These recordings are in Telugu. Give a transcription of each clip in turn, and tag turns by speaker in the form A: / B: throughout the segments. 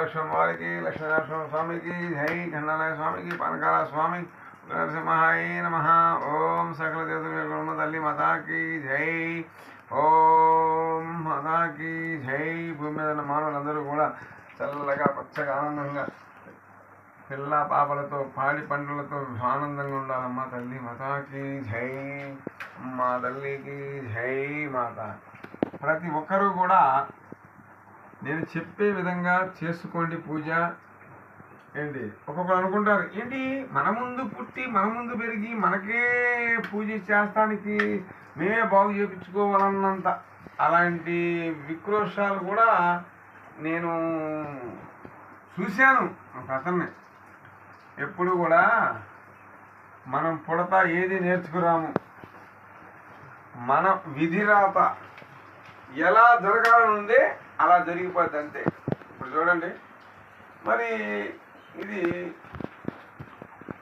A: లక్ష్మణ స్వామికి జై, ఖండాలయ స్వామికి, పానకాల స్వామి, నరసింహాయ నమ. ఓం సకల దేవతల తల్లి మాతాకి జై. ఓం మాతాకి జై. భూమి మీద ఉన్న మానవులందరూ కూడా చల్లగా పచ్చగా ఆనందంగా పిల్ల పాపలతో పాడి పంటలతో ఆనందంగా ఉండాలమ్మా తల్లి మాతాకి జై. మా తల్లికి జై మాత. ప్రతి ఒక్కరూ కూడా నేను చెప్పే విధంగా చేసుకోండి పూజ. ఏంటి ఒక్కొక్కరు అనుకుంటారు, ఏంటి మన ముందు పుట్టి మన ముందు పెరిగి మనకే పూజ చేస్తానికి మేమే బాగు చేయించుకోవాలన్నంత అలాంటి విక్రోషాలు కూడా నేను చూశాను. ఒక అతన్ని ఎప్పుడు కూడా మనం పుడతా ఏది నేర్చుకురాము, మన విధిరాత ఎలా జరగాలనుందే అలా జరిగిపోద్ది అంతే. ఇప్పుడు చూడండి, మరి ఇది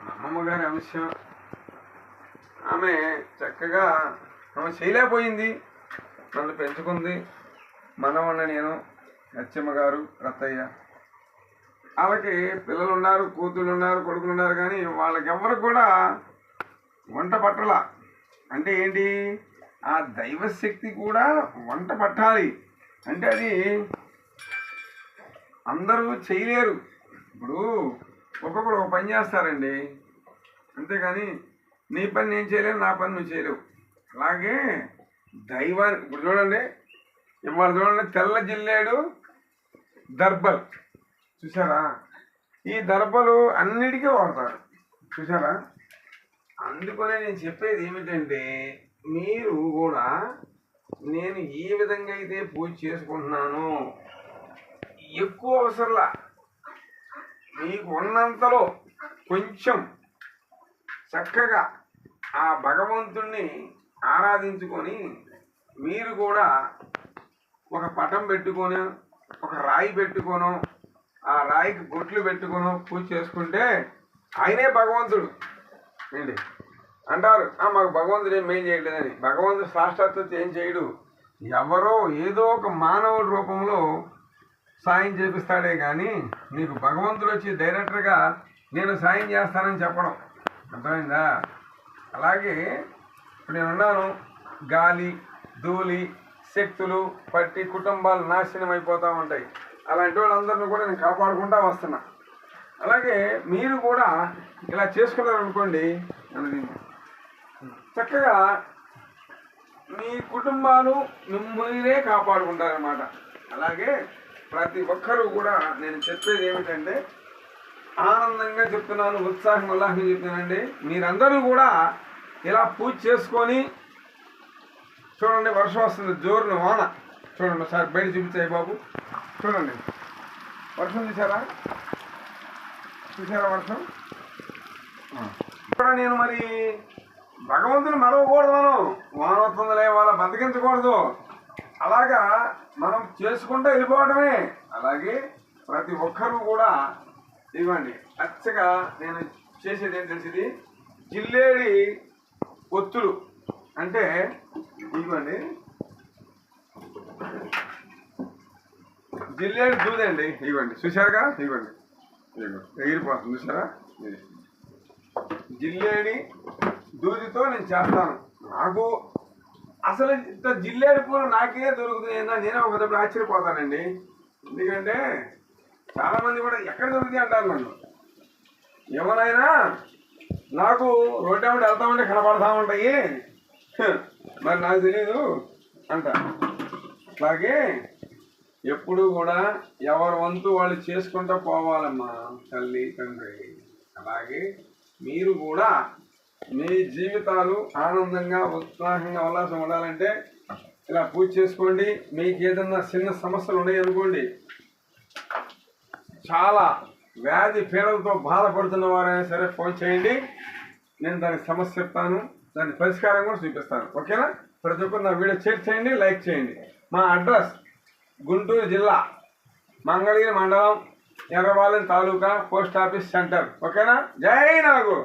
A: మా అమ్మమ్మ గారి అంశం. ఆమె చక్కగా ఆమె చేయలేకపోయింది, నన్ను పెంచుకుంది. మనవన్న నేను, అచ్చమ్మ గారు, రత్తయ్య. వాళ్ళకి పిల్లలు ఉన్నారు, కూతుళ్ళు ఉన్నారు, కొడుకులు ఉన్నారు. కానీ వాళ్ళకి ఎవరికి కూడా వంట పట్టల. అంటే ఏంటి, ఆ దైవశక్తి కూడా వంట పట్టాలి అంటే అది అందరూ చేయలేరు. ఇప్పుడు ఒక్కొక్కరు ఒక పని చేస్తారండి, అంతేగాని నీ పని నేను చేయలేను, నా పని నువ్వు చేయలేవు. అలాగే దైవాన్ని ఇప్పుడు చూడండి, ఇవాళ చూడండి, తెల్ల జిల్లేడు దర్బల్ చూసారా? ఈ దర్బలు అన్నిటికీ వాడతారు చూసారా? అందుకనే నేను చెప్పేది ఏమిటంటే, మీరు కూడా నేను ఏ విధంగా అయితే పూజ చేసుకుంటున్నానో ఎక్కువ అవసరంలా, మీకు ఉన్నంతలో కొంచెం చక్కగా ఆ భగవంతుణ్ణి ఆరాధించుకొని మీరు కూడా ఒక పటం పెట్టుకొని, ఒక రాయి పెట్టుకోను, ఆ రాయికి బొట్లు పెట్టుకోను పూజ చేసుకుంటే ఆయనే భగవంతుడు. ఏంటి అంటారు, మాకు భగవంతుడు ఏం మేం చేయలేదని. భగవంతుడు సాక్షాత్తు ఏం చేయడు, ఎవరో ఏదో ఒక మానవుడి రూపంలో సాయం చేపిస్తాడే కానీ నీకు భగవంతుడు వచ్చి డైరెక్టర్గా నేను సాయం చేస్తానని చెప్పడం అర్థమైందా? అలాగే ఇప్పుడు నేనున్నాను, గాలి ధూళి శక్తులు పట్టి కుటుంబాలు నాశనం అయిపోతూ ఉంటాయి. అలాంటి వాళ్ళందరినీ కూడా నేను కాపాడుకుంటూ వస్తున్నా. అలాగే మీరు కూడా ఇలా చేసుకున్నారనుకోండి, చక్కగా మీ కుటుంబాలు మిమ్మల్నే కాపాడుకుంటారన్నమాట. అలాగే ప్రతి ఒక్కరూ కూడా నేను చెప్పేది ఏమిటంటే, ఆనందంగా చెప్తున్నాను, ఉత్సాహం ఉల్లాసంగా చెప్తున్నానండి. మీరందరూ కూడా ఇలా పూజ చేసుకొని చూడండి. వర్షం వస్తుంది, జోరున వాన. చూడండి ఒకసారి బయట చూపించాయి బాబు, చూడండి వర్షం చూసారా? చూసారా వర్షం? ఇక్కడ నేను మరి భగవంతుని మరవకూడదు, మనం వాన వస్తుందిలే వాళ్ళ బతికించకూడదు. అలాగా మనం చేసుకుంటూ వెళ్ళిపోవడమే. అలాగే ప్రతి ఒక్కరూ కూడా ఇవ్వండి. అచ్చగా నేను చేసేది ఏం తెలిసింది, జిల్లేడి ఒత్తులు అంటే ఇవ్వండి, జిల్లేడి దూదండి. ఇవ్వండి చూసారుగా, ఇవ్వండి ఎగిరిపోతుంది చూసారా? జిల్లేడి దూదితో నేను చేస్తాను. నాకు అసలు ఇంత జిల్లేడి పూలు నాకే దొరుకుతుంది, నేనే ఒకప్పుడు ఆశ్చర్యపోతానండి. ఎందుకంటే చాలామంది కూడా ఎక్కడ దొరుకుతాయి అంటారు నన్ను. ఏమనైనా నాకు రోడ్డు వెంబడి వెళ్తామంటే కనపడతా ఉంటాయి, మరి నాకు తెలీదు అంట. అలాగే ఎప్పుడు కూడా ఎవరి వంతు వాళ్ళు చేసుకుంటూ పోవాలమ్మా తల్లి తండ్రి. అలాగే మీరు కూడా మీ జీవితాలు ఆనందంగా ఉత్సాహంగా ఉల్లాసం ఉండాలంటే ఇలా పూజ చేసుకోండి. మీకు ఏదన్నా చిన్న సమస్యలు ఉన్నాయి అనుకోండి, చాలా వ్యాధి పీడలతో బాధపడుతున్న వారైనా సరే ఫోన్ చేయండి, నేను దానికి సమస్య చెప్తాను, దాని పరిష్కారం కూడా చూపిస్తాను. ఓకేనా? ప్రతి ఒక్కరు నా వీడియో షేర్ చేయండి, లైక్ చేయండి. మా అడ్రస్ గుంటూరు జిల్లా, మంగళగిరి మండలం, ఎర్రబాలెం తాలూకా, పోస్ట్ ఆఫీస్ సెంటర్. ఓకేనా? జై నాగు.